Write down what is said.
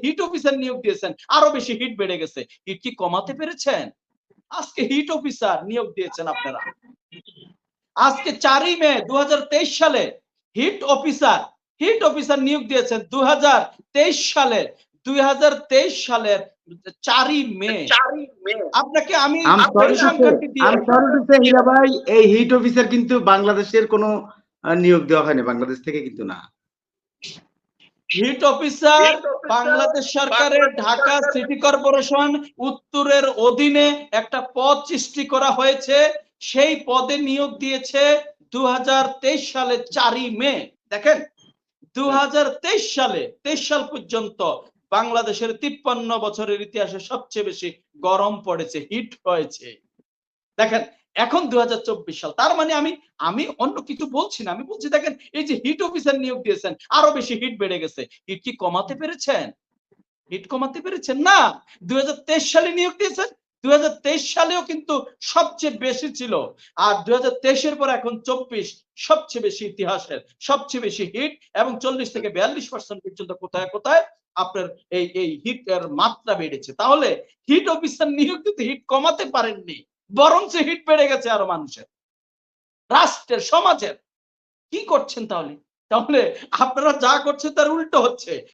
Hit officer নিয়োগ দিয়েছেন, আরো বেশি হিট বেড়ে গেছে। হিট কি কমাতে পেরেছেন? আজকে হিট অফিসার নিয়োগ দিয়েছেন আপনারা। আজকে ৪ই মে ২০২৩ সালে হিট অফিসার নিয়োগ দিয়েছেন ২০২৩ সালের ৪ই মে। আপনাকে আমি পরিসংখ্যানটি দিয়ে হীরা ভাই, এই হিট অফিসার কিন্তু বাংলাদেশের কোনো নিয়োগ দেওয়া হয়নি, বাংলাদেশ থেকে কিন্তু না। হিট অফিসার বাংলাদেশ সরকারের ঢাকা সিটি কর্পোরেশন উত্তরের অধীনে একটা পদ সৃষ্টি করা হয়েছে। সেই পদে নিয়োগ দিয়েছে ২০২৩ সালে ৪ই মে। দেখেন ২০২৩ সালে ২৩ সাল পর্যন্ত বাংলাদেশের ৫৩ বছরের ইতিহাসে সবচেয়ে বেশি গরম পড়েছে, হিট হয়েছে। দেখেন এখন ২০২৪ সাল, তার মানে আমি অন্য কিছু বলছি না, আমি বলছি দেখেন এই যে হিট অফিসার নিয়োগ দিয়েছেন, আরো বেশি হিট বেড়ে গেছে। হিট কি কমাতে পেরেছেন? হিট কমাতে পেরেছেন না। ২০২৩ সালে নিয়োগ দিয়েছেন, ২০২৩ সালেও কিন্তু সবচেয়ে বেশি ছিল। আর ২০২৩ এর পর এখন ২৪ সবচেয়ে বেশি ইতিহাসের সবচেয়ে বেশি হিট, এবং ৪০ থেকে ৪২% পর্যন্ত কোথায় কোথায় আপনার এই হিট এর মাত্রা বেড়েছে। তাহলে হিট অফিসার নিয়োগ দিতে হিট কমাতে পারেননি, বরঞ্চ হিট বেড়ে গেছে আরো মানুষের, রাষ্ট্রের, সমাজের। কি করছেন তাহলে? আপনারা যা করছেন তার উল্টো হচ্ছে।